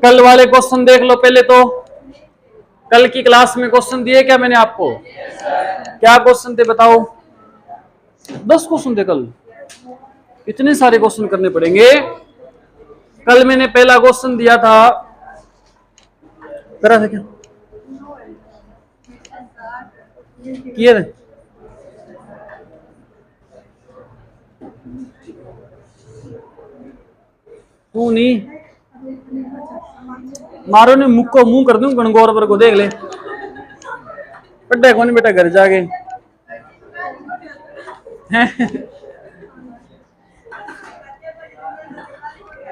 कल वाले क्वेश्चन देख लो पहले तो। कल की क्लास में क्वेश्चन दिए क्या मैंने आपको? क्या क्वेश्चन थे बताओ? 10 क्वेश्चन थे कल। इतने सारे क्वेश्चन करने पड़ेंगे। कल मैंने पहला क्वेश्चन दिया था, करा था क्या? किए थे? तू नहीं मारो ने मुख को मुंह कर दूं गणगौर पर को देख ले। पढ़ा कौन बेटा घर जाके?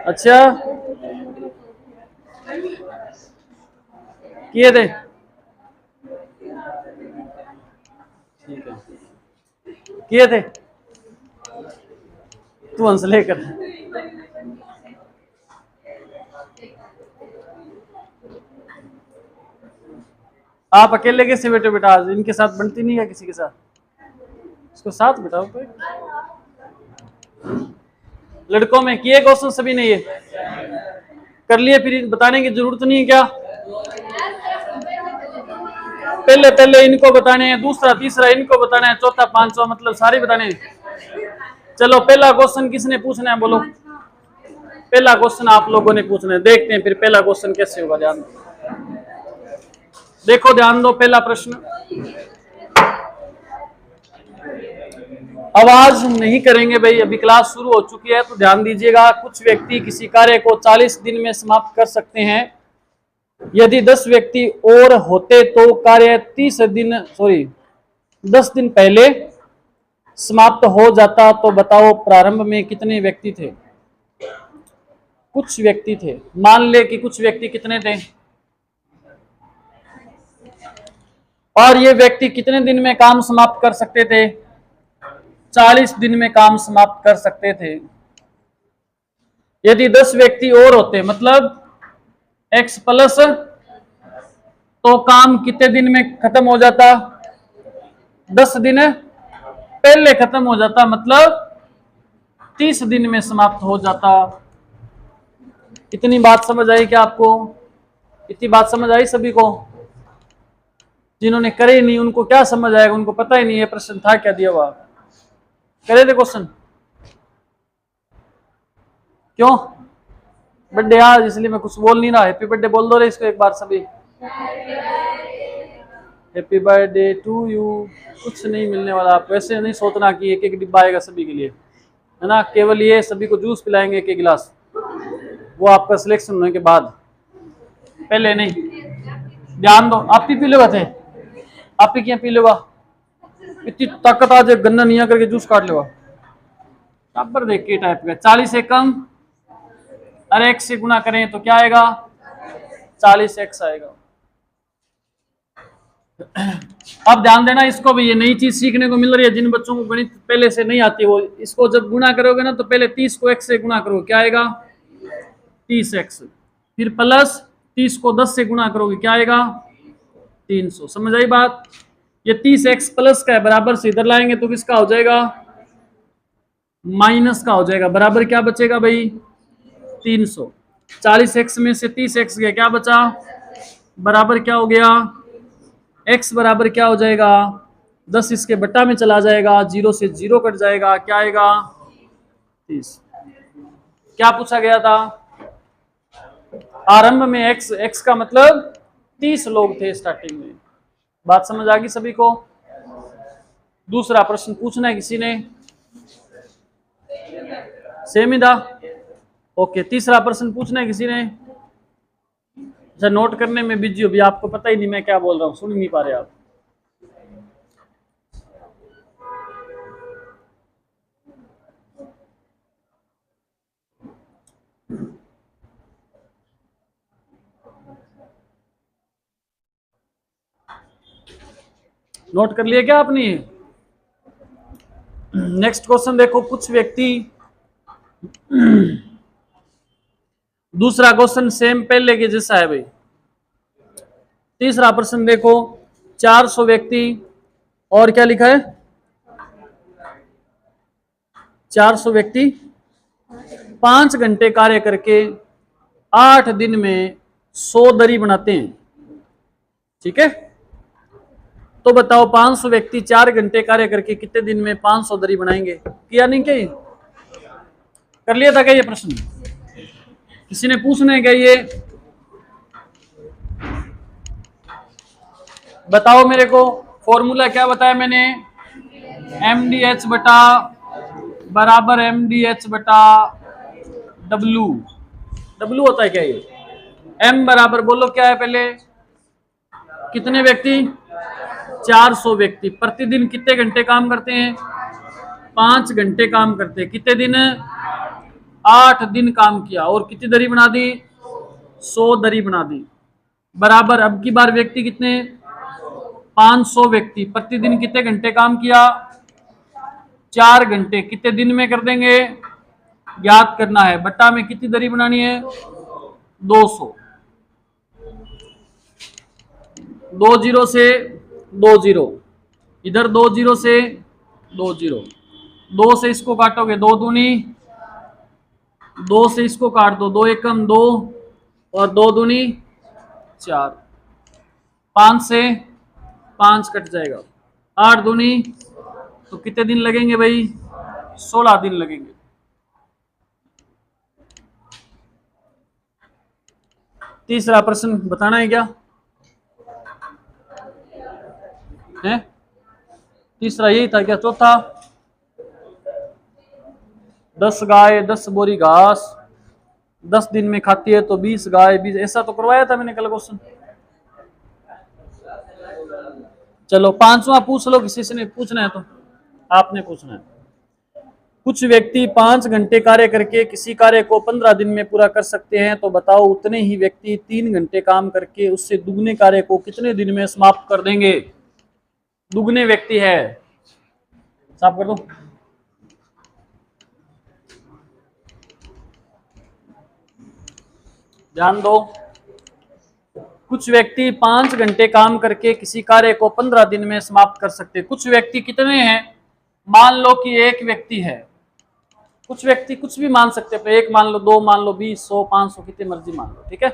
अच्छा किए थे? ठीक है किए थे। तू हंस लेकर आप अकेले कैसे बैठे बेटा? आज इनके साथ बनती नहीं है किसी के साथ? इसको साथ बिठाओ कोई। लड़कों में किए क्वेश्चन सभी ने? ये कर लिए, फिर बताने की जरूरत नहीं है क्या? पहले पहले इनको बताने हैं, दूसरा तीसरा इनको बताना है, चौथा पांचवा, मतलब सारे बताने हैं। चलो पहला क्वेश्चन किसने पूछना है बोलो? पहला क्वेश्चन आप लोगों ने पूछना है। देखते हैं फिर पहला क्वेश्चन कैसे होगा। ध्यान देखो, ध्यान दो। पहला प्रश्न, आवाज नहीं करेंगे भाई, अभी क्लास शुरू हो चुकी है तो ध्यान दीजिएगा। कुछ व्यक्ति किसी कार्य को 40 दिन में समाप्त कर सकते हैं। यदि 10 व्यक्ति और होते तो कार्य 10 दिन पहले समाप्त हो जाता। तो बताओ प्रारंभ में कितने व्यक्ति थे? कुछ व्यक्ति थे। मान ले कि कुछ व्यक्ति कितने थे, और ये व्यक्ति कितने दिन में काम समाप्त कर सकते थे? 40 दिन में काम समाप्त कर सकते थे। यदि 10 व्यक्ति और होते, मतलब x प्लस, तो काम कितने दिन में खत्म हो जाता? 10 दिन पहले खत्म हो जाता, मतलब 30 दिन में समाप्त हो जाता। इतनी बात समझ आई क्या आपको? इतनी बात समझ आई सभी को? जिन्होंने करे नहीं उनको क्या समझ आएगा? उनको पता ही नहीं है प्रश्न था क्या दिया हुआ। करे थे क्वेश्चन? क्यों? बर्थडे आज इसलिए मैं कुछ बोल नहीं रहा। हैप्पी बर्थडे बोल दो रे इसको एक बार सभी। Happy birthday to you. कुछ नहीं मिलने वाला आपको। ऐसे नहीं सोचना कि एक एक डिब्बा आएगा सभी के लिए, है ना। केवल ये सभी को जूस पिलाएंगे एक एक गिलास, वो आपका सिलेक्शन होने के बाद, पहले नहीं। ध्यान दो। आप ही पी लोगा थे? आप ही क्या पी लोगा? इतनी ताकत आज गन्ना निया करके जूस काट लेगा। बराबर देख के टाइप का 40 एकम, अरे x से गुना करें तो क्या आएगा? 40x आएगा। अब ध्यान देना, इसको भी ये नई चीज सीखने को मिल रही है। जिन बच्चों को गणित पहले से नहीं आती, वो इसको जब गुना करोगे ना तो पहले 30 को x से गुना करो, क्या आएगा? 30x। फिर प्लस 30 को 10 से गुना करोगे, क्या आएगा? 300। समझ आई बात? ये 30x प्लस का है, बराबर से इधर लाएंगे तो किसका हो जाएगा? माइनस का हो जाएगा। बराबर क्या बचेगा भाई? 300। 40x में से 30x गया, क्या बचा? बराबर क्या हो गया? x बराबर क्या हो जाएगा? 10 इसके बट्टा में चला जाएगा, 0 से 0 कट जाएगा, क्या आएगा? 30। क्या पूछा गया था? आरंभ में x का मतलब 30 लोग थे स्टार्टिंग में। बात समझ आ गई सभी को? दूसरा प्रश्न पूछना है किसी ने? सेम ही था। ओके, तीसरा प्रश्न पूछना है किसी ने? अच्छा, नोट करने में बिजी हो भी, आपको पता ही नहीं मैं क्या बोल रहा हूँ, सुन नहीं पा रहे आप। नोट कर लिया क्या आपने? नेक्स्ट क्वेश्चन देखो। कुछ व्यक्ति, दूसरा क्वेश्चन सेम पहले के जैसा है भाई। तीसरा प्रश्न देखो, 400 व्यक्ति, और क्या लिखा है? 400 व्यक्ति 5 घंटे कार्य करके 8 दिन में 100 दरी बनाते हैं, ठीक है। तो बताओ 500 व्यक्ति 4 घंटे कार्य करके कितने दिन में 500 दरी बनाएंगे? किया नहीं क्या? कर लिया था क्या ये प्रश्न? किसी ने पूछना है क्या ये? बताओ मेरे को। फॉर्मूला क्या बताया मैंने? MDH बटा बराबर MDH बटा W। W होता है क्या ये? M बराबर बोलो क्या है पहले? कितने व्यक्ति? 400 व्यक्ति। प्रतिदिन कितने घंटे काम करते हैं? 5 घंटे काम करते हैं। कितने दिन? 8 दिन काम किया। और कितनी दरी बना दी? 100 दरी बना दी। बराबर अब की बार व्यक्ति कितने? 500 व्यक्ति। प्रतिदिन कितने घंटे काम किया? 4 घंटे। कितने दिन में कर देंगे? याद करना है। बट्टा में कितनी दरी बनानी है? 200। 2 जीरो से 2 जीरो, इधर 2 जीरो से 2 जीरो। 2 से इसको काटोगे 2 दूनी, 2 से इसको काट दो 2 एकम 2 और 2 दूनी 4। 5 से 5 कट जाएगा। 8 दूनी तो कितने दिन लगेंगे भाई? 16 दिन लगेंगे। तीसरा प्रश्न बताना है क्या है? तीसरा यही था क्या? चौथा 10 गाय 10 बोरी घास 10 दिन में खाती है तो 20 गाय 20। ऐसा तो करवाया था मैंने कल क्वेश्चन। चलो 5वां पूछ लो, किसी से नहीं पूछना है तो आपने पूछना है। कुछ व्यक्ति 5 घंटे कार्य करके किसी कार्य को 15 दिन में पूरा कर सकते हैं, तो बताओ उतने ही व्यक्ति 3 घंटे काम करके उससे दुगने कार्य को कितने दिन में समाप्त कर देंगे? दुगने व्यक्ति है, साफ कर दो। ध्यान दो। कुछ व्यक्ति 5 घंटे काम करके किसी कार्य को 15 दिन में समाप्त कर सकते हैं। कुछ व्यक्ति कितने हैं? मान लो कि एक व्यक्ति है। कुछ व्यक्ति कुछ भी मान सकते हैं, एक मान लो, 2 मान लो, 20, 100, 500 कितने मर्जी मान लो, ठीक है।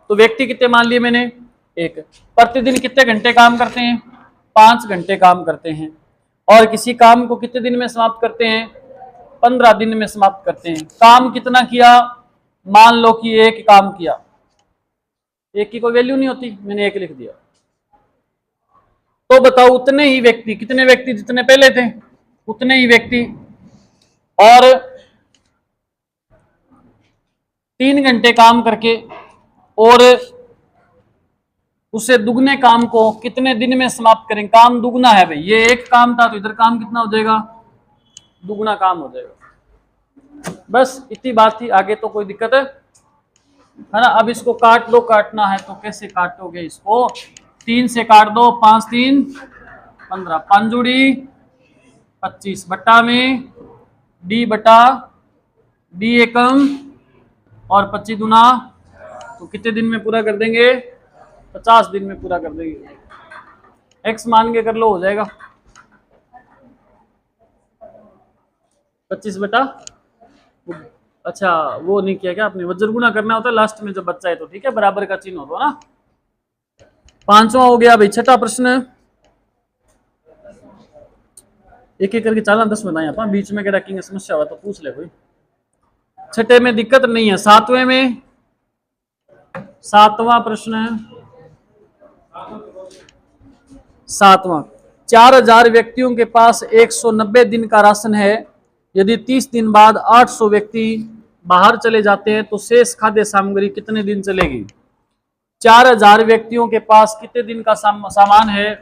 तो व्यक्ति कितने मान लिए मैंने? एक। प्रतिदिन कितने घंटे काम करते हैं? 5 घंटे काम करते हैं। और किसी काम को कितने दिन में समाप्त करते हैं? 15 दिन में समाप्त करते हैं। काम कितना किया? मान लो कि एक काम किया। एक की कोई वैल्यू नहीं होती, मैंने एक लिख दिया। तो बताओ उतने ही व्यक्ति, कितने व्यक्ति जितने पहले थे उतने ही व्यक्ति, और 3 घंटे काम करके और उसे दुगने काम को कितने दिन में समाप्त करें? काम दुगना है भाई, ये एक काम था तो इधर काम कितना हो जाएगा? दुगना काम हो जाएगा। बस इतनी बात थी, आगे तो कोई दिक्कत है ना? अब इसको काट दो, काटना है तो कैसे काटोगे इसको? 3 से काट दो, 5 3 15, 5 जुड़ी 25, बट्टा में डी बटा डी एकम और 25 दुना, तो कितने दिन में पूरा कर देंगे? 50 दिन में पूरा कर देंगे। एक्स मान के कर लो, हो जाएगा 25 बटा। अच्छा वो नहीं किया क्या आपने? वज्र गुना करना होता है लास्ट में जब बच्चा है तो, ठीक है, बराबर का चिन्ह होता है ना। 5वां हो गया भाई। छठा प्रश्न, एक एक करके चालन 10 बताए आप, बीच में रखेंगे, समस्या हुआ तो पूछ ले कोई। छठे में दिक्कत नहीं है। 7वें में 7वां प्रश्न है। 7वां, 4000 व्यक्तियों के पास 190 दिन का राशन है। यदि 30 दिन बाद 800 व्यक्ति बाहर चले जाते हैं तो शेष खाद्य सामग्री कितने दिन चलेगी? 4000 व्यक्तियों के पास कितने दिन का सामान है?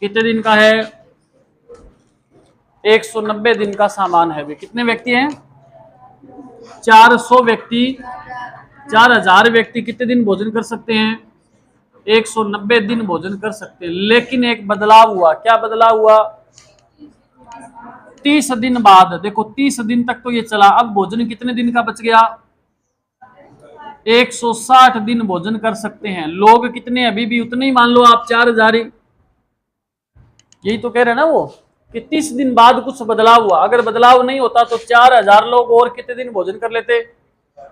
कितने दिन का है? 190 दिन का सामान है। वे कितने व्यक्ति हैं? 400 व्यक्ति। 4000 व्यक्ति कितने दिन भोजन कर सकते हैं? 190 दिन भोजन कर सकते हैं। लेकिन एक बदलाव हुआ। क्या बदलाव हुआ? 30 दिन बाद, देखो 30 दिन तक तो ये चला, अब भोजन कितने दिन का बच गया? 160 दिन भोजन कर सकते हैं। लोग कितने अभी भी उतने ही मान लो आप, 4000 ही। यही तो कह रहे हैं ना वो कि 30 दिन बाद कुछ बदलाव हुआ। अगर बदलाव नहीं होता तो 4000 लोग और कितने दिन भोजन कर लेते?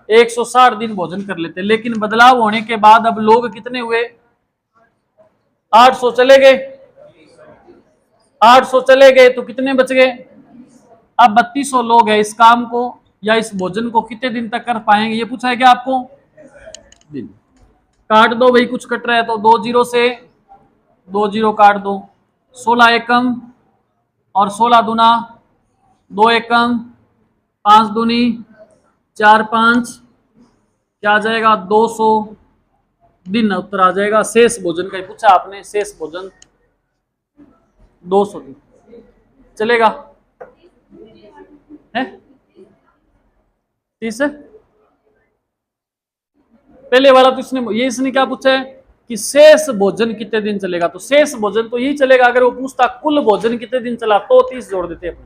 160 दिन भोजन कर लेते, लेकिन बदलाव होने के बाद अब लोग कितने हुए, 800 चले गए, 800 चले गए तो कितने बच गए, अब 3200 लोग हैं, इस काम को या इस भोजन को कितने दिन तक कर पाएंगे, ये पूछा है क्या आपको, दिन। काट दो भाई, कुछ कट रहा है तो 2 जीरो से 2 जीरो काट दो, 16 एकम और 16 दूना 2 एकम, 5 दूनी 4 5, क्या आ जाएगा 200 दिन उत्तर आ जाएगा। शेष भोजन का ही पूछा आपने, शेष भोजन 200 दिन चलेगा है, ठीक है। पहले वाला तो इसने क्या पूछा है कि शेष भोजन कितने दिन चलेगा, तो शेष भोजन तो यही चलेगा। अगर वो पूछता कुल भोजन कितने दिन चला तो 30 जोड़ देते अपने,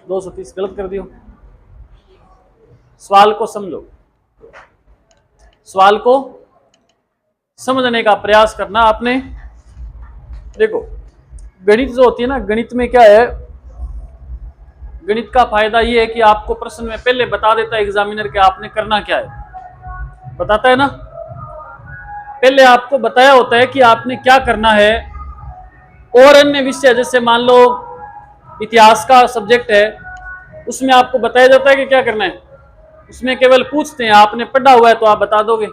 230 गलत कर दियो। सवाल को समझो, सवाल को समझने का प्रयास करना आपने। देखो गणित जो होती है ना, गणित में क्या है, गणित का फायदा ये है कि आपको प्रश्न में पहले बता देता है एग्जामिनर कि आपने करना क्या है, बताता है ना, पहले आपको बताया होता है कि आपने क्या करना है। और अन्य विषय जैसे मान लो इतिहास का सब्जेक्ट है, उसमें आपको बताया जाता है कि क्या करना है, उसमें केवल पूछते हैं आपने पढ़ा हुआ है तो आप बता दोगे,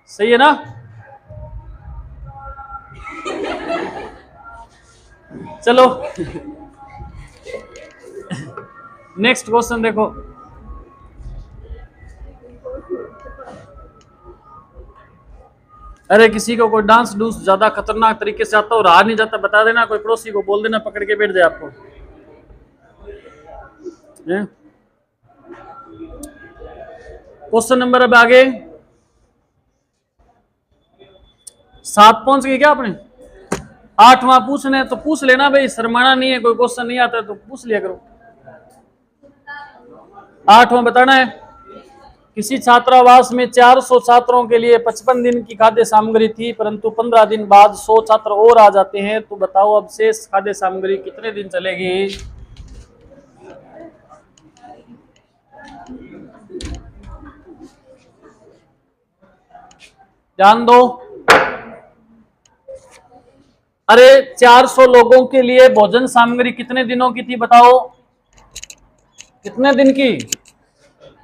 सही है ना। चलो नेक्स्ट क्वेश्चन देखो, अरे किसी को कोई डांस डूस ज्यादा खतरनाक तरीके से आता हो, रहा नहीं जाता, बता देना, कोई पड़ोसी को बोल देना पकड़ के बैठ जाए आपको। क्वेश्चन नंबर अब आगे 7 पहुंच गए क्या आपने, 8वां पूछना है तो पूछ लेना भाई, शर्माना नहीं है, कोई क्वेश्चन नहीं आता तो पूछ लिया करो। 8वां बताना है, किसी छात्रावास में 400 छात्रों के लिए 55 दिन की खाद्य सामग्री थी, परंतु 15 दिन बाद 100 छात्र और आ जाते हैं, तो बताओ अब शेष खाद्य सामग्री कितने दिन चलेगी। ध्यान दो, अरे 400 लोगों के लिए भोजन सामग्री कितने दिनों की थी, बताओ कितने दिन की,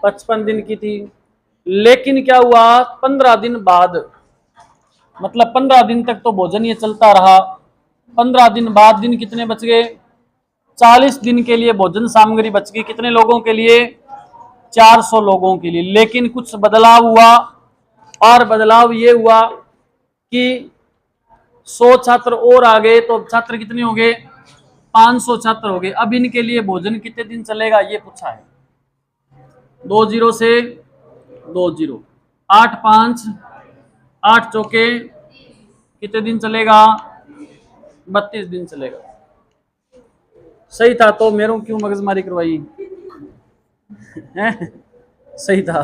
55 दिन की थी, लेकिन क्या हुआ 15 दिन बाद, मतलब 15 दिन तक तो भोजन ये चलता रहा, 15 दिन बाद दिन कितने बच गए, 40 दिन के लिए भोजन सामग्री बच गई, कितने लोगों के लिए, 400 लोगों के लिए। लेकिन कुछ बदलाव हुआ, और बदलाव ये हुआ कि 100 छात्र और आ गए, तो छात्र कितने हो गए, 500 छात्र हो गए। अब इनके लिए भोजन कितने दिन चलेगा ये पूछा है, 2 जीरो से 2 जीरो, 8 5 8 चौके कितने दिन चलेगा, 32 दिन चलेगा। सही था तो मेरों क्यों मगजमारी करवाई है? सही था।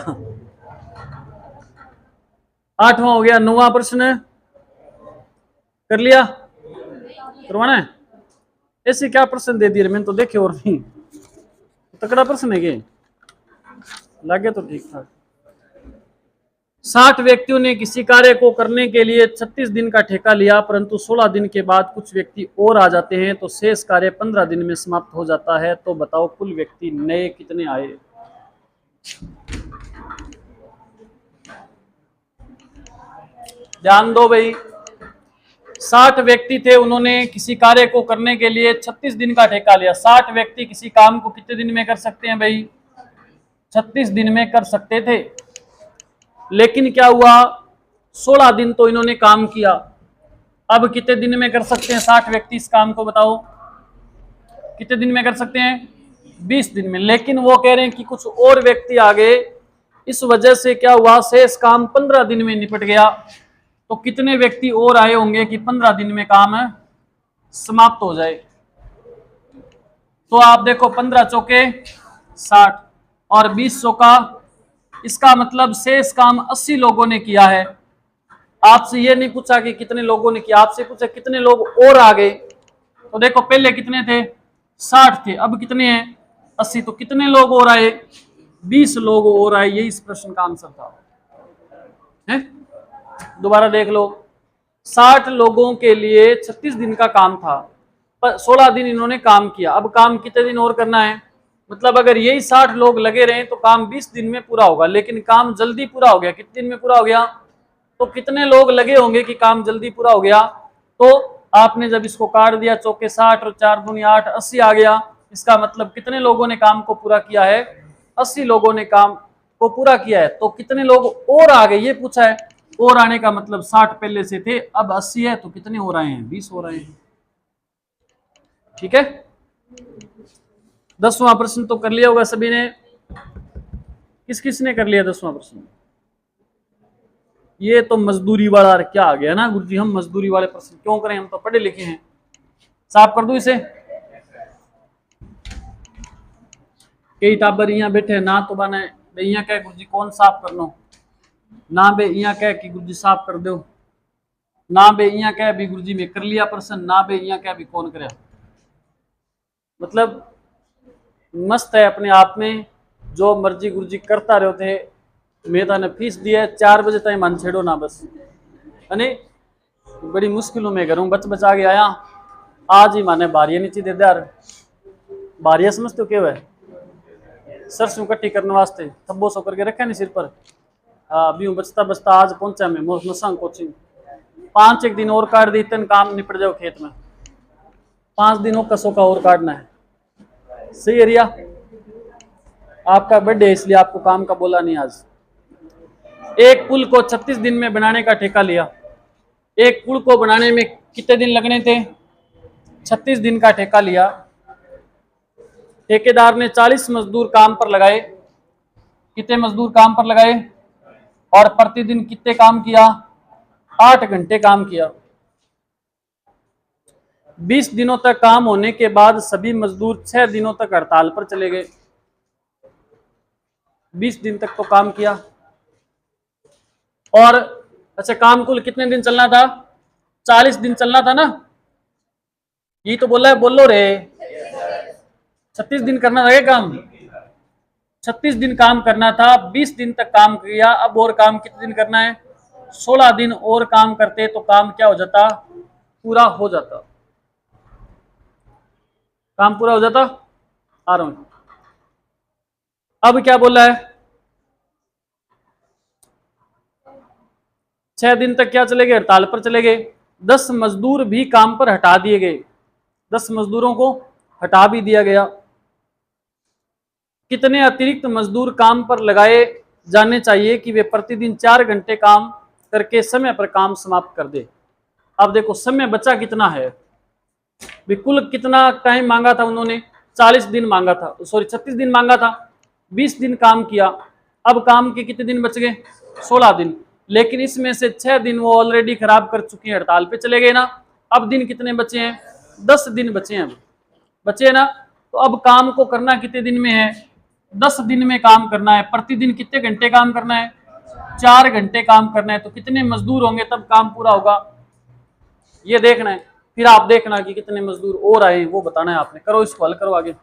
8वां हो गया। 9वां प्रश्न कर लिया, करवाना है, ऐसे क्या प्रश्न दे दिए मैंने तो देखे और नहीं, तकड़ा प्रश्न है के लगे तो ठीक था। 60 व्यक्तियों ने किसी कार्य को करने के लिए 36 दिन का ठेका लिया, परंतु 16 दिन के बाद कुछ व्यक्ति और आ जाते हैं, तो शेष कार्य 15 दिन में समाप्त हो जाता है, तो बताओ कुल व्यक्ति नए कितने आए। ध्यान दो भाई, 60 व्यक्ति थे, उन्होंने किसी कार्य को करने के लिए 36 दिन का ठेका लिया। 60 व्यक्ति किसी काम को कितने दिन में कर सकते हैं भाई, 36 दिन में कर सकते थे, लेकिन क्या हुआ 16 दिन तो इन्होंने काम किया। अब कितने दिन में कर सकते हैं 60 व्यक्ति इस काम को, बताओ कितने दिन में कर सकते हैं, 20 दिन में। लेकिन वो कह रहे हैं कि कुछ और व्यक्ति आ गए, इस वजह से क्या हुआ शेष काम 15 दिन में निपट गया। तो कितने व्यक्ति और आए होंगे कि 15 दिन में काम समाप्त हो जाए। तो आप देखो 15 चौके 60 और 20 चौका, इसका मतलब शेष काम 80 लोगों ने किया है। आपसे ये नहीं पूछा कि कितने लोगों ने किया, आपसे पूछा कितने लोग और आ गए। तो देखो पहले कितने थे 60 थे, अब कितने हैं 80, तो कितने लोग और आए 20 लोग और आए, यही इस प्रश्न का आंसर था। है दोबारा देख लो, 60 लोगों के लिए 36 दिन का काम था, पर 16 दिन इन्होंने काम किया। अब काम कितने दिन और करना है? मतलब अगर यही 60 लोग लगे रहे तो काम 20 दिन में पूरा होगा, लेकिन काम जल्दी पूरा हो गया। कितने दिन में पूरा हो गया? तो कितने लोग लगे होंगे कि काम जल्दी पूरा हो गया? तो आपने जब इसको काट दिया, चौके 60 और 4 दूनी 8, 80 आ गया। इसका मतलब कितने लोगों ने काम को पूरा किया है? 80 लोगों ने काम को पूरा किया है। तो कितने लोग और आ गए ये पूछा है। और आने का मतलब 60 पहले से थे, अब 80 है, तो कितने हो रहे हैं? 20 हो रहे हैं। ठीक है, 10वां प्रश्न तो कर लिया होगा सभी ने। किस किस ने कर लिया 10वां प्रश्न? ये तो मजदूरी वाला क्या आ गया ना गुरुजी, हम मजदूरी वाले प्रश्न क्यों करें, हम तो पढ़े लिखे हैं। साफ कर दूं इसे? कई टाबर यहाँ बैठे ना, तो बने यहाँ कह गुरुजी कौन साफ करनो ना, बे यहाँ कह कि गुरुजी साफ कर दो ना, बे यहाँ कह भी गुरुजी में कर लिया प्रश्न ना, बे यहाँ कह भी कौन करे। मतलब मस्त है अपने आप में, जो मर्जी गुरुजी करता रहो थे। मैं तो फीस दिया 4 बजे तक मन छेड़ो ना बस, अने बड़ी मुश्किलों में करूँ, बचा के आया। आज ही माने बारियां नीचे दे दे यार। बारियां समझते हो क्या है? सरसों कट्टी करने वास्ते थब्बो सो करके रखा नहीं सिर पर। अभी बचता बचता आज पहुंचा मैं मसांग कोचिंग। 5 एक दिन और काट दी, इतने काम निपट जाओ खेत में। 5 दिनों कसों का और काटना है। सही है रिया? आपका बर्थडे इसलिए आपको काम का बोला नहीं आज। एक पुल को 36 दिन में बनाने का ठेका लिया। एक पुल को बनाने में कितने दिन लगने थे? 36 दिन का ठेका लिया। ठेकेदार ने 40 मजदूर काम पर लगाए। कितने मजदूर काम पर लगाए? और प्रतिदिन कितने काम किया? 8 घंटे काम किया। 20 दिनों तक काम होने के बाद सभी मजदूर 6 दिनों तक हड़ताल पर चले गए। 20 दिन तक तो काम किया। और अच्छा, काम कुल कितने दिन चलना था? 40 दिन चलना था ना, ये तो बोला है, बोलो रे। 36 दिन करना था काम, 36 दिन काम करना था। 20 दिन तक काम किया। अब और काम कितने दिन करना है? 16 दिन और काम करते तो काम क्या हो जाता? पूरा हो जाता। काम पूरा हो जाता। आ रहा हूं। अब क्या बोला है? 6 दिन तक क्या चले गए? हड़ताल पर चले गए। 10 मजदूर भी काम पर हटा दिए गए। 10 मजदूरों को हटा भी दिया गया। कितने अतिरिक्त मजदूर काम पर लगाए जाने चाहिए कि वे प्रतिदिन 4 घंटे काम करके समय पर काम समाप्त कर दे? अब देखो समय बचा कितना है। कुल कितना टाइम मांगा था उन्होंने? 40 दिन मांगा था, सॉरी 36 दिन मांगा था। 20 दिन काम किया। अब काम के कितने दिन बच गए? 16 दिन। लेकिन इसमें से 6 दिन वो ऑलरेडी खराब कर चुके हैं, हड़ताल पे चले गए ना। अब दिन कितने बचे हैं? 10 दिन बचे हैं। बचे ना, तो अब काम को करना कितने दिन में है? 10 दिन में काम करना है। प्रतिदिन कितने घंटे काम करना है? 4 घंटे काम करना है। तो कितने मजदूर होंगे तब काम पूरा होगा? ये देखना है। फिर आप देखना कि कितने मजदूर और आए, वो बताना है आपने। करो इसको हल करो आगे।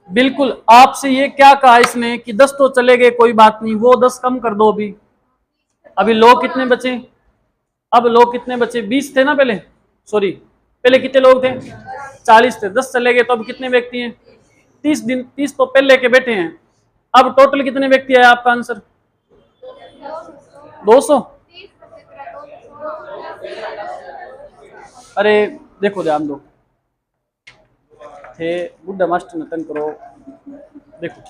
बिल्कुल, आपसे ये क्या कहा इसने कि 10 तो चले गए, कोई बात नहीं, वो 10 कम कर दो। अभी लोग कितने बचे? अब लोग कितने बचे? 20 थे ना पहले, सॉरी पहले कितने लोग थे? 40 थे। 10 चले गए, तो अब कितने व्यक्ति हैं? 30 दिन। 30 तो पहले के बैठे हैं। अब टोटल कितने व्यक्ति है? आपका आंसर 200। अरे देखो ध्यान दो, थे बुढ़ा मास्टर नतन करो। देखो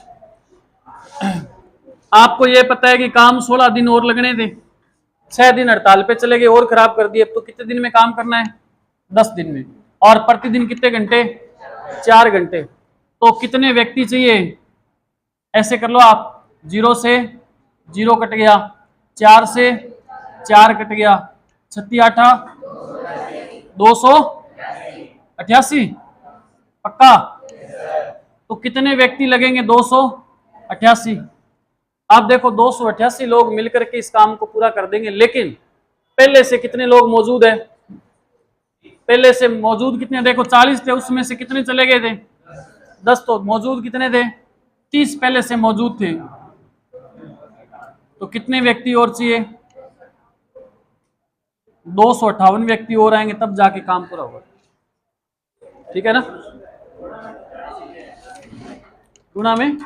आपको ये पता है कि काम 16 दिन और लगने थे। 6 दिन हड़ताल पे चले गए और खराब कर दिए। तो कितने दिन में काम करना है? 10 दिन में। और प्रतिदिन कितने घंटे? 4 घंटे। तो कितने व्यक्ति चाहिए? ऐसे कर लो आप, 0 से 0 कट गया, 4 से 4 कट गया, 36 8 288 पक्का। तो कितने व्यक्ति लगेंगे? 288। अब देखो 288 लोग मिलकर के इस काम को पूरा कर देंगे। लेकिन पहले से कितने लोग मौजूद है? पहले से मौजूद कितने? देखो 40 थे, उसमें से कितने चले गए थे? 10 तो मौजूद कितने थे, 30 पहले से मौजूद थे, तो कितने व्यक्ति और चाहिए, 258 व्यक्ति और आएंगे तब जाके काम पूरा होगा। ठीक है ना, गुणा में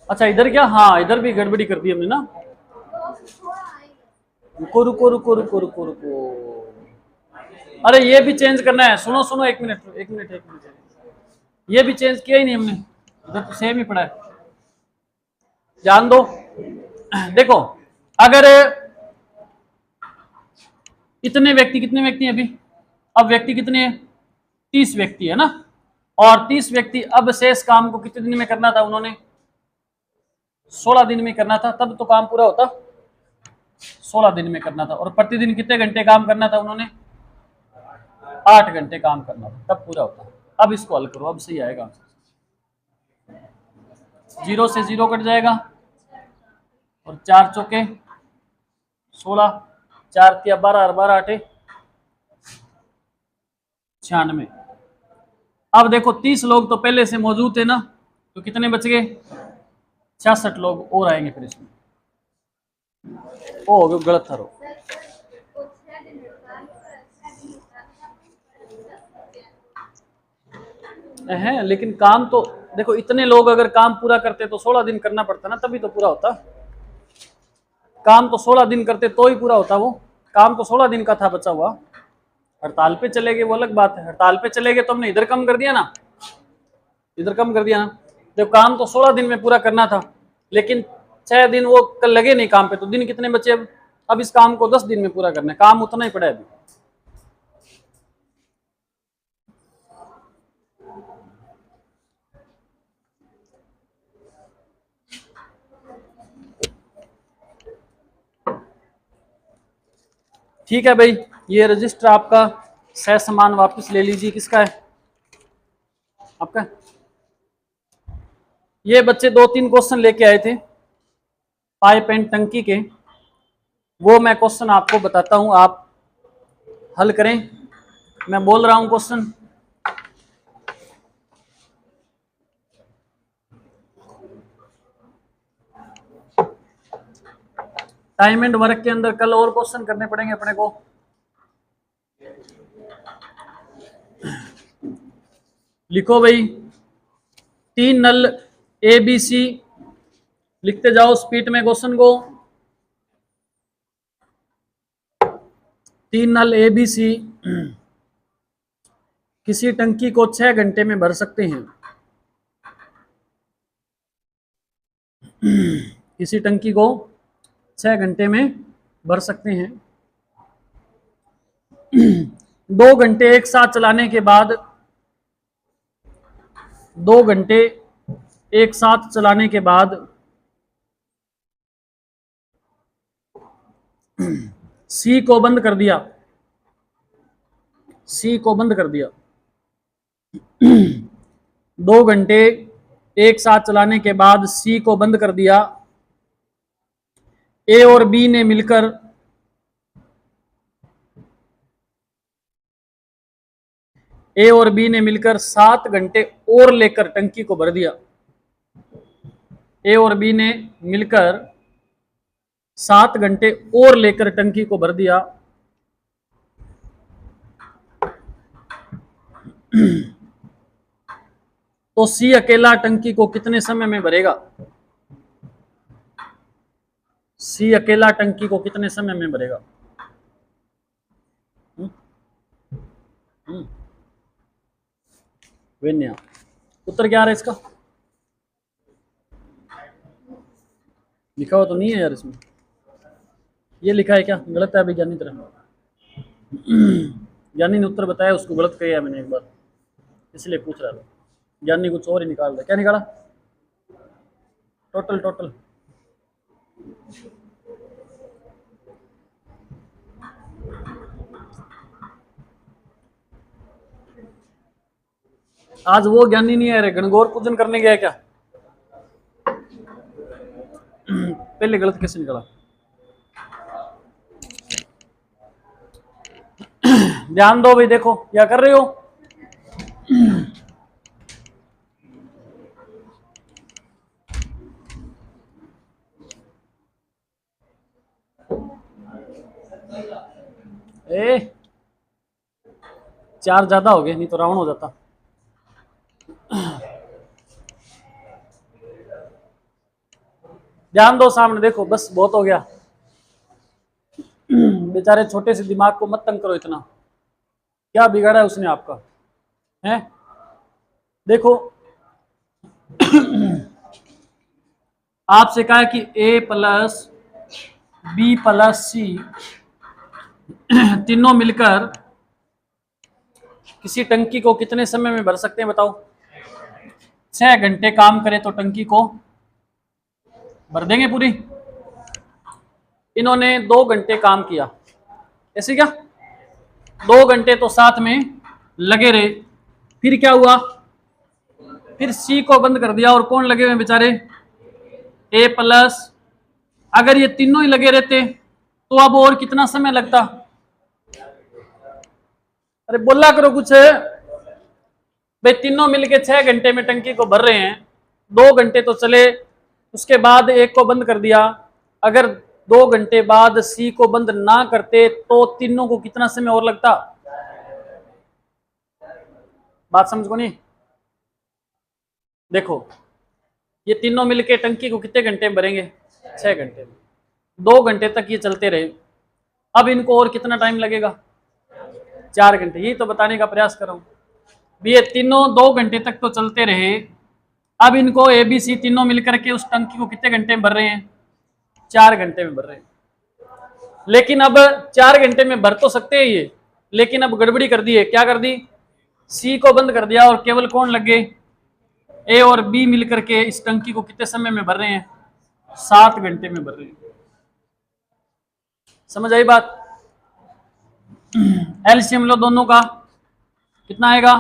अच्छा इधर क्या, हाँ इधर भी गड़बड़ी कर दी हमने ना। रुको रुको रुको रुको रुको रुको, अरे ये भी चेंज करना है, सुनो सुनो एक मिनट एक मिनट एक मिनट, ये भी चेंज किया ही नहीं हमने, इधर तो सेम ही पड़ा है, ध्यान दो। देखो अगर इतने व्यक्ति, कितने व्यक्ति हैं अभी, अब व्यक्ति कितने हैं, 30 व्यक्ति है ना, और 30 व्यक्ति, अब शेष काम को कितने दिन में करना था उन्होंने, 16 दिन में करना था, तब तो काम पूरा होता, 16 दिन में करना था, और प्रतिदिन कितने घंटे काम करना था उन्होंने, 8 घंटे काम करना था, तब पूरा होता। अब इसको हल करो, अब सही आएगा, 0 से 0 कट जाएगा, और 4 चौके 16, 4 तिया 12 और 12 8 96। अब देखो 30 लोग तो पहले से मौजूद थे ना, तो कितने बच गए, 66 लोग और आएंगे फिर इसमें, ओ गलत था रो, है लेकिन काम तो देखो, इतने लोग अगर काम पूरा करते तो 16 दिन करना पड़ता ना, तभी तो पूरा होता, काम तो 16 दिन करते तो ही पूरा होता, वो काम तो 16 दिन का था बचा हुआ। हड़ताल पे चले गए वो अलग बात है, हड़ताल पे चले गए तो हमने इधर कम कर दिया ना, इधर कम कर दिया ना, जब काम तो 16 दिन में पूरा करना था, लेकिन 6 दिन वो कल लगे नहीं काम पे, तो दिन कितने बचे अब इस काम को 10 दिन में पूरा करना है, काम उतना ही पड़ा है अभी। ठीक है भाई, ये रजिस्टर आपका, सह सामान वापस ले लीजिए, किसका है, आपका। ये बच्चे 2-3 क्वेश्चन लेके आए थे पाइप एंड टंकी के, वो मैं क्वेश्चन आपको बताता हूं, आप हल करें, मैं बोल रहा हूं क्वेश्चन। टाइम एंड वर्क के अंदर कल और क्वेश्चन करने पड़ेंगे अपने को। लिखो भाई, 3 नल ए बी सी, लिखते जाओ स्पीड में क्वेश्चन को। 3 नल ए बी सी किसी टंकी को 6 घंटे में भर सकते हैं, किसी टंकी को 6 घंटे में भर सकते हैं। 2 घंटे एक साथ चलाने के बाद, 2 घंटे एक साथ चलाने के बाद सी को बंद कर दिया, सी को बंद कर दिया। 2 घंटे एक साथ चलाने के बाद सी को बंद कर दिया, ए और बी ने मिलकर ए और बी ने मिलकर 7 घंटे और लेकर टंकी को भर दिया, ए और बी ने मिलकर 7 घंटे और लेकर टंकी को भर दिया। तो सी अकेला टंकी को कितने समय में भरेगा, सी अकेला टंकी को कितने समय में भरेगा। वेन्या, उत्तर क्या आ रहा है इसका, लिखा हुआ तो नहीं है यार इसमें, ये लिखा है क्या, गलत है अभी ज्ञानी तरह, ज्ञानी ने उत्तर बताया, उसको गलत किया मैंने एक बार, इसलिए पूछ रहा था। ज्ञानी कुछ और ही निकाल रहा, क्या निकाला, टोटल टोटल, आज वो ज्ञानी नहीं आ रहे, गणगौर पूजन करने गया क्या, पहले गलत कैसे निकला। ध्यान दो भाई, देखो क्या कर रहे हो। ए 4 ज्यादा हो गए, नहीं तो राउंड हो जाता। ध्यान दो सामने, देखो बस बहुत हो गया। बेचारे छोटे से दिमाग को मत तंग करो इतना, क्या बिगाड़ा है उसने आपका, है? देखो आपसे कहा है कि ए प्लस बी प्लस सी तीनों मिलकर किसी टंकी को कितने समय में भर सकते हैं बताओ। 6 घंटे काम करे तो टंकी को भर देंगे पूरी। इन्होंने 2 घंटे काम किया, ऐसे क्या 2 घंटे तो साथ में लगे रहे, फिर क्या हुआ, फिर सी को बंद कर दिया और कौन लगे हुए बेचारे, ए प्लस। अगर ये तीनों ही लगे रहते तो अब और कितना समय लगता। अरे बोला करो कुछ भाई, तीनों मिलके 6 घंटे में टंकी को भर रहे हैं, 2 घंटे तो चले, उसके बाद एक को बंद कर दिया। अगर 2 घंटे बाद सी को बंद ना करते तो तीनों को कितना समय और लगता। बात समझ को नहीं? देखो ये तीनों मिलके टंकी को कितने घंटे में भरेंगे, 6 घंटे में। 2 घंटे तक ये चलते रहे, अब इनको और कितना टाइम लगेगा, 4 घंटे। यही तो बताने का प्रयास कर रहा हूं। ये तीनों 2 घंटे तक तो चलते रहे, अब इनको ए बी सी तीनों मिलकर के उस टंकी को कितने घंटे में भर रहे हैं, 4 घंटे में भर रहे हैं। लेकिन अब 4 घंटे में भर तो सकते हैं ये, लेकिन अब गड़बड़ी कर दी है। क्या कर दी, सी को बंद कर दिया और केवल कौन लग गए, ए और बी मिलकर के इस टंकी को कितने समय में भर रहे हैं, 7 घंटे में भर रहे हैं। समझ आई बात? एलसीएम लो दोनों का, कितना आएगा,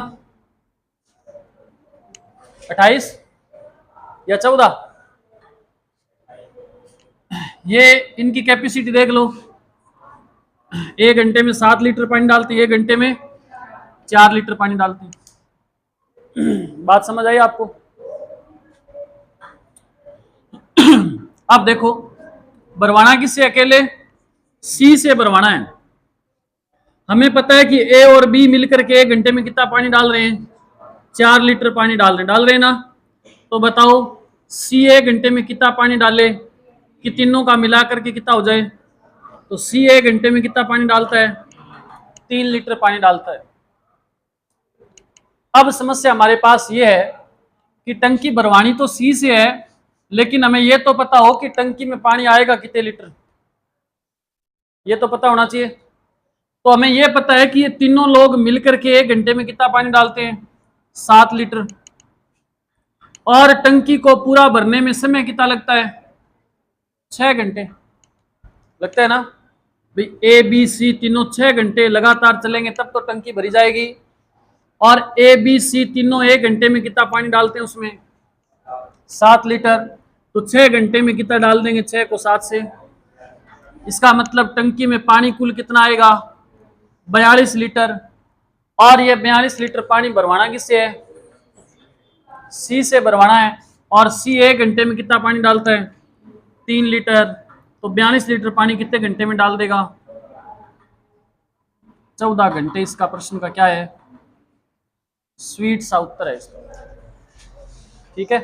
28 या 14। ये इनकी कैपेसिटी देख लो, 1 घंटे में 7 लीटर पानी डालती है, 1 घंटे में 4 लीटर पानी डालती है। बात समझ आई आपको? अब देखो भरवाना किससे, अकेले सी से भरवाना है। हमें पता है कि ए और बी मिलकर के 1 घंटे में कितना पानी डाल रहे हैं, 4 लीटर पानी डाल रहे हैं ना। तो बताओ सी 1 घंटे में कितना पानी डाले कि तीनों का मिलाकर के कितना हो जाए। तो सी 1 घंटे में कितना पानी डालता है, 3 लीटर पानी डालता है। अब समस्या हमारे पास ये है कि टंकी भरवानी तो सी से है, लेकिन हमें यह तो पता हो कि टंकी में पानी आएगा कितने लीटर, ये तो पता होना चाहिए। तो हमें यह पता है कि ये तीनों लोग मिलकर के 1 घंटे में कितना पानी डालते हैं, 7 लीटर। और टंकी को पूरा भरने में समय कितना लगता है, 6 घंटे लगता है ना भाई। ए बी सी तीनों 6 घंटे लगातार चलेंगे तब तो टंकी भरी जाएगी। और ए बी सी तीनों 1 घंटे में कितना पानी डालते हैं उसमें, 7 लीटर। तो 6 घंटे में कितना डाल देंगे, 6 को 7 से। इसका मतलब टंकी में पानी कुल कितना आएगा, 42 लीटर। और ये 42 लीटर पानी भरवाना किससे है, सी से भरवाना है। और सी 1 घंटे में कितना पानी डालता है, 3 लीटर। तो 42 लीटर पानी कितने घंटे में डाल देगा, 14 घंटे। इसका प्रश्न का क्या है, स्वीट सा उत्तर है इसका। ठीक है,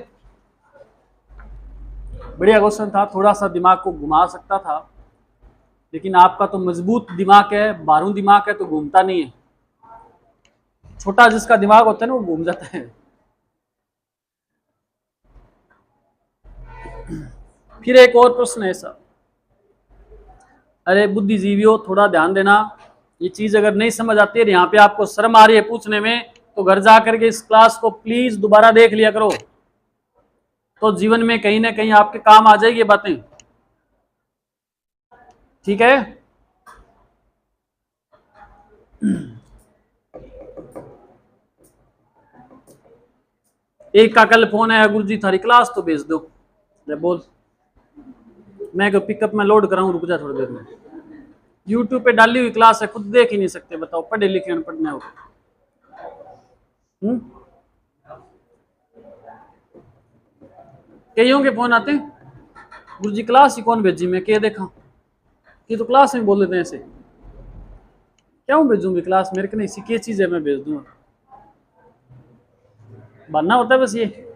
बढ़िया क्वेश्चन था, थोड़ा सा दिमाग को घुमा सकता था, लेकिन आपका तो मजबूत दिमाग है, बारूद दिमाग है तो घूमता नहीं है। छोटा जिसका दिमाग होता है ना वो घूम जाता है। फिर एक और प्रश्न है सर, अरे बुद्धिजीवियों थोड़ा ध्यान देना, ये चीज अगर नहीं समझ आती है, यहाँ पे आपको शर्म आ रही है पूछने में, तो घर जाकर के इस क्लास को प्लीज दोबारा देख लिया करो, तो जीवन में कहीं ना कहीं आपके काम आ जाएगी ये बातें। ठीक है, एक का कल फोन आया, गुरुजी थारी क्लास तो भेज दो। बोल, मैं पिकअप में लोड कराऊं, रुक जा थोड़ी देर में। यूट्यूब पे डाली हुई क्लास है, खुद देख ही नहीं सकते, बताओ पढ़े लिखे पढ़ना हो। कईयों के फोन आते गुरुजी क्लास ही कौन भेजी, मैं क्या देखा कि तो क्लास में बोल देते हैं ऐसे, क्यों भेजूंगी क्लास, मेरे को नहीं सीखी चीज है मैं भेज दूंगा, बनना होता है बस, ये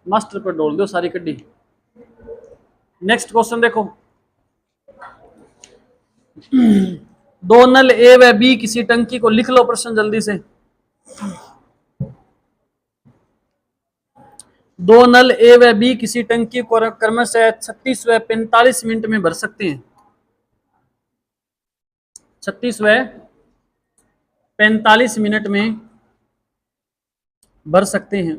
मास्टर पर डोल दो सारी कड्डी। नेक्स्ट क्वेश्चन देखो, दो नल ए व बी किसी टंकी को, लिख लो प्रश्न जल्दी से। दो नल ए व बी किसी टंकी को क्रमशः 36 व 45 मिनट में भर सकते हैं। 36 व 45 मिनट में भर सकते हैं।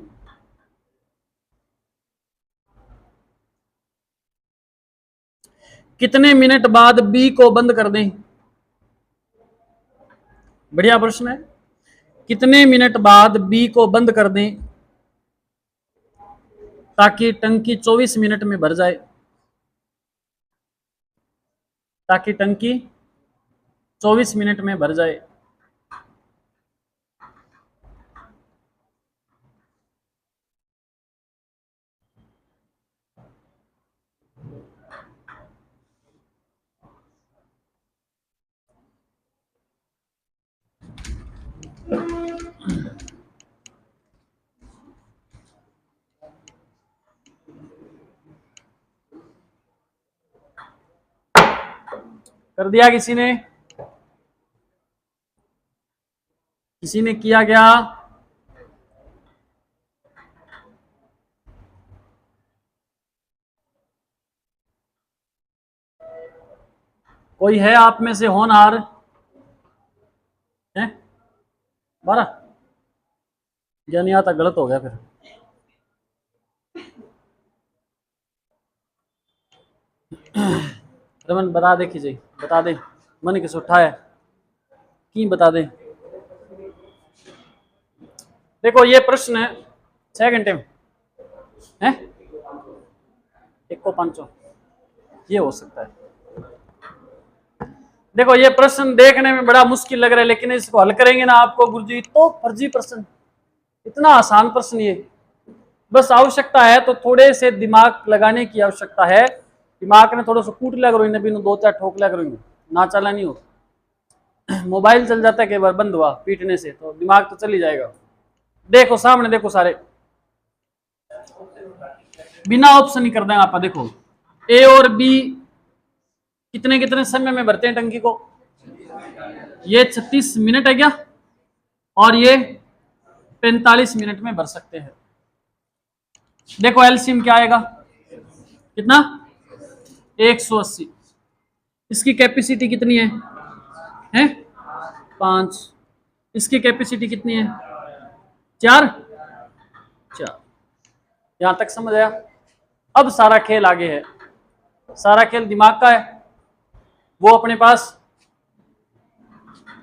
कितने मिनट बाद बी को बंद कर दें? बढ़िया प्रश्न है। कितने मिनट बाद बी को बंद कर दें ताकि टंकी 24 मिनट में भर जाए? ताकि टंकी 24 मिनट में भर जाए। कर दिया किसी ने? किसी ने किया क्या? कोई है आप में से होनहार है? 12 या नहीं आता, गलत हो गया फिर। रमन बता दे खिजे, बता दे मन किस उठा है की बता दे। देखो ये प्रश्न 6 घंटे में है, 1 को 500 ये हो सकता है। देखो ये प्रश्न देखने में बड़ा मुश्किल लग रहा है, लेकिन इसको हल करेंगे ना आपको गुरुजी तो फर्जी प्रश्न, इतना आसान प्रश्न ये, बस आवश्यकता है तो थोड़े से दिमाग लगाने की आवश्यकता है। दिमाग ने थोड़ा सा कूट लिया करो, इन्हें भी 2-4 ठोक लिया करो, ना चला नहीं हो। मोबाइल चल जाता है कई बार, बंद हुआ पीटने से तो दिमाग तो चल ही जाएगा। देखो सामने देखो, सारे बिना ऑप्शन ही कर देंगे आप। देखो ए और बी कितने कितने समय में भरते हैं टंकी को? ये 36 मिनट है क्या, और ये 45 मिनट में भर सकते हैं। देखो एलसीएम क्या आएगा, कितना? 180। इसकी कैपेसिटी कितनी है? 5। इसकी कैपेसिटी कितनी है? 4। यहां तक समझ आया? अब सारा खेल आगे है, सारा खेल दिमाग का है। वो अपने पास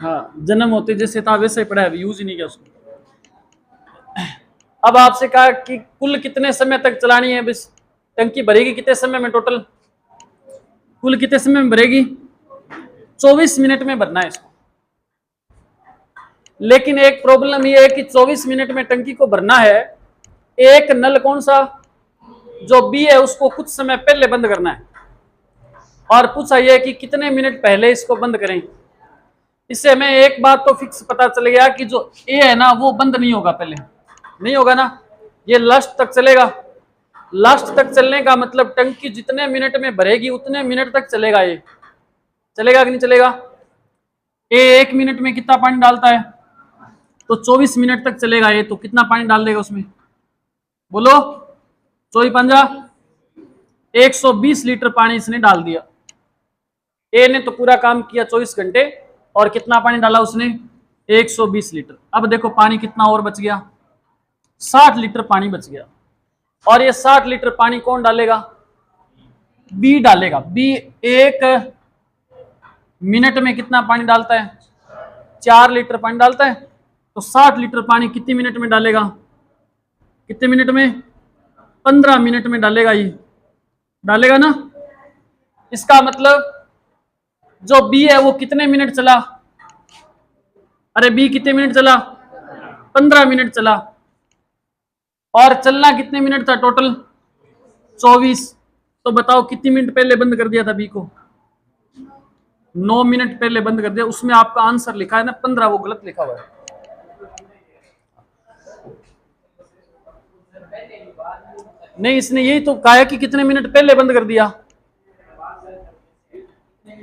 हाँ जन्म होते जैसे था वैसे पड़ा है, यूज ही नहीं किया उसको। अब आपसे कहा कि कुल कितने समय तक चलानी है, बस टंकी भरेगी कितने समय में? टोटल कुल कितने समय में भरेगी? 24 मिनट में भरना है इसको। लेकिन एक प्रॉब्लम ये है कि 24 मिनट में टंकी को भरना है, एक नल कौन सा जो बी है उसको कुछ समय पहले बंद करना है, और पूछा यह कि कितने मिनट पहले इसको बंद करें। इससे हमें एक बात तो फिक्स पता चल गया कि जो ए है ना वो बंद नहीं होगा, पहले नहीं होगा ना, ये लास्ट तक चलेगा। लास्ट तक चलने का मतलब टंकी जितने मिनट में भरेगी उतने मिनट तक चलेगा। ये चलेगा कि नहीं चलेगा? ए 1 मिनट में कितना पानी डालता है? तो 24 मिनट तक चलेगा ये, तो कितना पानी डाल देगा उसमें? बोलो 24×5 120 लीटर पानी इसने डाल दिया। ए ने तो पूरा काम किया 24 घंटे, और कितना पानी डाला उसने? 120 लीटर। अब देखो पानी कितना और बच गया? 60 लीटर पानी बच गया। और ये 60 लीटर पानी कौन डालेगा? बी डालेगा। बी 1 मिनट में कितना पानी डालता है? 4 लीटर पानी डालता है। तो 60 लीटर पानी कितने मिनट में डालेगा? कितने मिनट में? 15 मिनट में डालेगा। ये डालेगा ना। इसका मतलब जो बी है वो कितने मिनट चला? अरे बी कितने मिनट चला? 15 मिनट चला। और चलना कितने मिनट था टोटल? 24। तो बताओ कितनी मिनट पहले बंद कर दिया था बी को? 9 मिनट पहले बंद कर दिया। उसमें आपका आंसर लिखा है ना 15, वो गलत लिखा हुआ है। नहीं, इसने यही तो कहा है कि कितने मिनट पहले बंद कर दिया।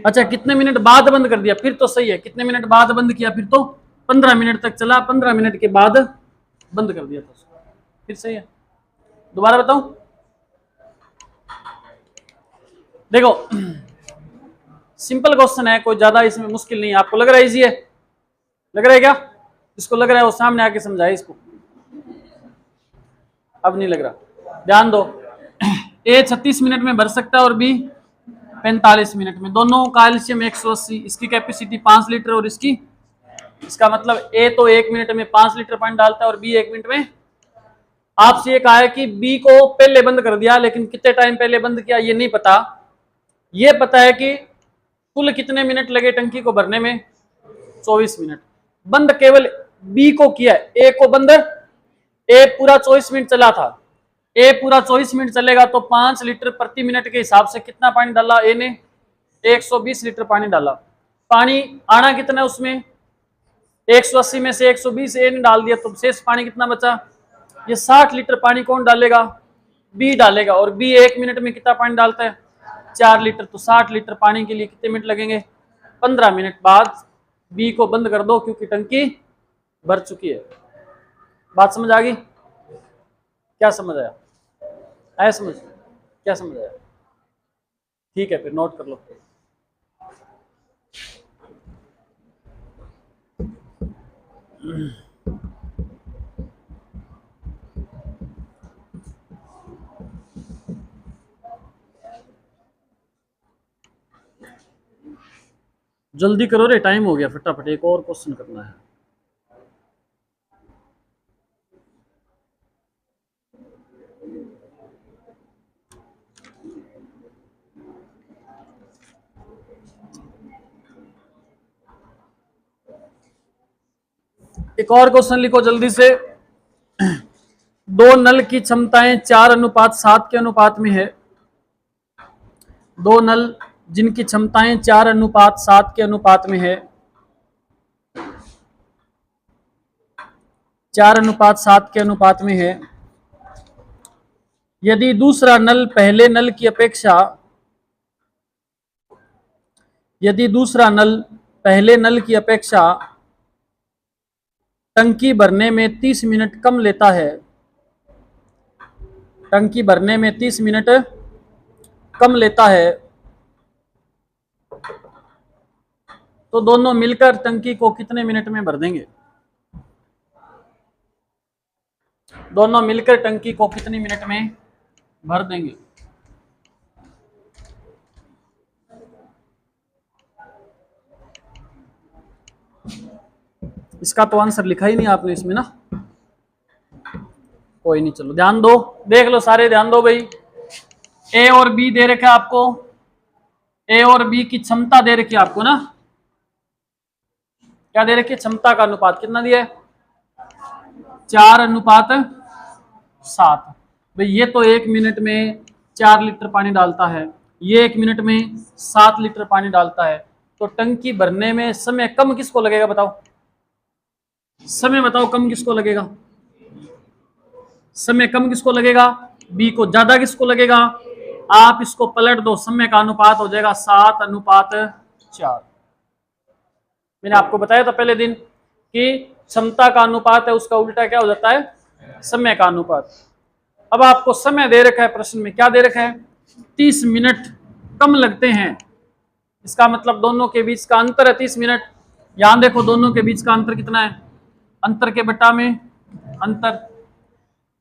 अच्छा, कितने मिनट बाद बंद कर दिया, फिर तो सही है। कितने मिनट बाद बंद किया, फिर तो 15 मिनट तक चला, 15 मिनट के बाद बंद कर दिया था उसको, फिर सही है। दोबारा बताऊं? देखो, सिंपल क्वेश्चन है, कोई ज्यादा इसमें मुश्किल नहीं है। आपको लग रहा है इजी है? लग रहा है क्या? इसको लग रहा है वो सामने आके समझाए इसको। अब नहीं लग रहा, ध्यान दो। ए 36 मिनट में भर सकता है और बी 45 मिनट में। दोनों का एलसीएम 180, इसकी कैपेसिटी 5 लीटर और इसका मतलब ए तो 1 मिनट में 5 लीटर पानी डालता है और बी 1 मिनट में। आपसे ये कहा है कि बी को पहले बंद कर दिया, लेकिन कितने टाइम पहले बंद किया ये नहीं पता। ये पता है कि कुल कितने मिनट लगे टंकी को भरने में, 24 मिनट। बंद केवल बी को किया है, ए को बंद, ए पूरा 24 मिनट चला था। ए पूरा 24 मिनट चलेगा तो 5 लीटर प्रति मिनट के हिसाब से कितना पानी डाला ए ने? 120 लीटर पानी डाला। पानी आना कितना है उसमें? 180 में से 120 ए ने डाल दिया, तो शेष पानी कितना बचा? ये 60 लीटर पानी कौन डालेगा? बी डालेगा। और बी 1 मिनट में कितना पानी डालता है? 4 लीटर। तो 60 लीटर पानी के लिए कितने मिनट लगेंगे? 15 मिनट बाद बी को बंद कर दो, क्योंकि टंकी भर चुकी है। बात समझ आ गई? क्या समझ आया? आया समझ? क्या समझ आया? ठीक है, फिर नोट कर लो। जल्दी करो रे, टाइम हो गया, फटाफट एक और क्वेश्चन करना है। एक और क्वेश्चन लिखो जल्दी से। दो नल की क्षमताएं 4:7 के अनुपात में है। दो नल जिनकी क्षमताएं 4:7 के अनुपात में है, 4:7 के अनुपात में है। यदि दूसरा नल पहले नल की अपेक्षा, यदि दूसरा नल पहले नल की अपेक्षा टंकी भरने में 30 मिनट कम लेता है, टंकी भरने में 30 मिनट कम लेता है, तो दोनों मिलकर टंकी को कितने मिनट में भर देंगे? दोनों मिलकर टंकी को कितने मिनट में भर देंगे? इसका तो आंसर लिखा ही नहीं आपने इसमें ना। कोई नहीं, चलो ध्यान दो, देख लो सारे, ध्यान दो भाई। ए और बी दे रखे आपको, ए और बी की क्षमता दे रखी है आपको ना। क्या दे रखी है? क्षमता का अनुपात कितना दिया है? 4:7। भाई ये तो 1 मिनट में 4 लीटर पानी डालता है, ये 1 मिनट में 7 लीटर पानी डालता है। तो टंकी भरने में समय कम किसको लगेगा बताओ? समय बताओ कम किसको लगेगा? समय कम किसको लगेगा? बी को। ज्यादा किसको लगेगा? आप इसको पलट दो, समय का अनुपात हो जाएगा 7:4। मैंने आपको बताया था पहले दिन कि क्षमता का अनुपात है, उसका उल्टा क्या हो जाता है? समय का अनुपात। अब आपको समय दे रखा है प्रश्न में, क्या दे रखा है? 30 मिनट कम लगते हैं। इसका मतलब दोनों के बीच का अंतर है 30 मिनट। यहां देखो, दोनों के बीच का अंतर कितना है? अंतर के बटा में अंतर।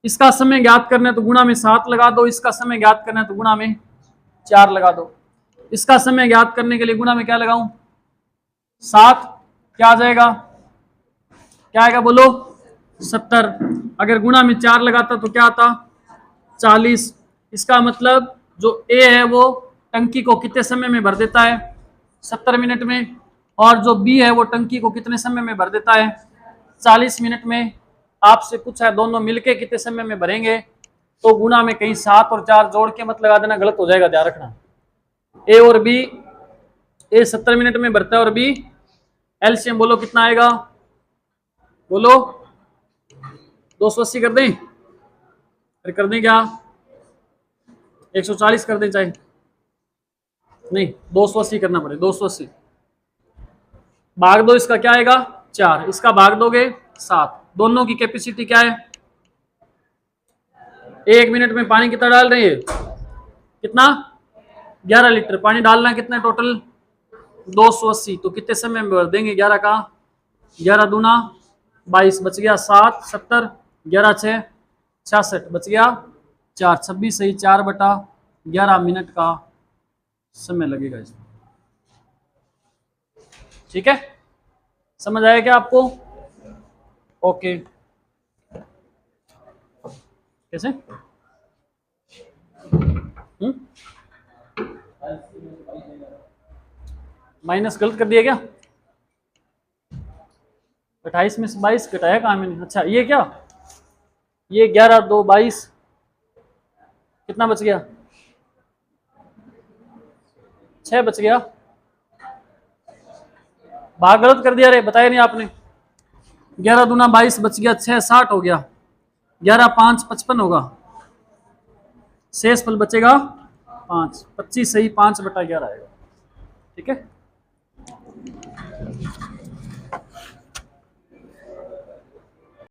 इसका समय ज्ञात करना है तो गुणा में 7 लगा दो, इसका समय ज्ञात करना है तो गुणा में 4 लगा दो। इसका समय ज्ञात करने के लिए गुणा में क्या लगाऊं? 7। क्या आ जाएगा? क्या आएगा बोलो? 70। अगर गुणा में 4 लगाता तो क्या आता? 40। इसका मतलब जो ए है वो टंकी को कितने समय में भर देता है? 70 मिनट में, और जो बी है वो टंकी को कितने समय में भर देता है, 40 मिनट में। आपसे पूछा है दोनों मिलके कितने समय में भरेंगे, तो गुणा में कहीं 7 और 4 जोड़ के मत लगा देना, गलत हो जाएगा, ध्यान रखना। ए और बी, ए 70 मिनट में भरता है और बी, एलसीएम बोलो कितना आएगा, बोलो 280 कर दें, फिर कर दें क्या, 140 कर दें, चाहे नहीं 280 करना पड़े, 280 भाग दो, इसका क्या आएगा 4, इसका भाग दोगे 7। दोनों की कैपेसिटी क्या है, 1 मिनट में पानी कितना डाल रहे हैं, कितना 11 लीटर पानी डालना है, कितना टोटल 280, तो कितने समय में भर देंगे 11 का, 11 दूना 22 बच गया 7, 70, 11 6 66 बच गया 4, 26 सही 4/11 मिनट का समय लगेगा इसमें। ठीक है, समझ आया क्या आपको, ओके। कैसे माइनस गलत कर दिया क्या, 28 में से 22 घटाया कहाँ मैंने, अच्छा ये क्या, ये 11 2 22 कितना बच गया, 6 बच गया, भाग गलत कर दिया रे, बताया नहीं आपने, 11 दूना 22 बच गया 6, 60 हो गया, 11 5 55 होगा, शेष फल बचेगा 5, 25 सही 5/11 आएगा। ठीक है।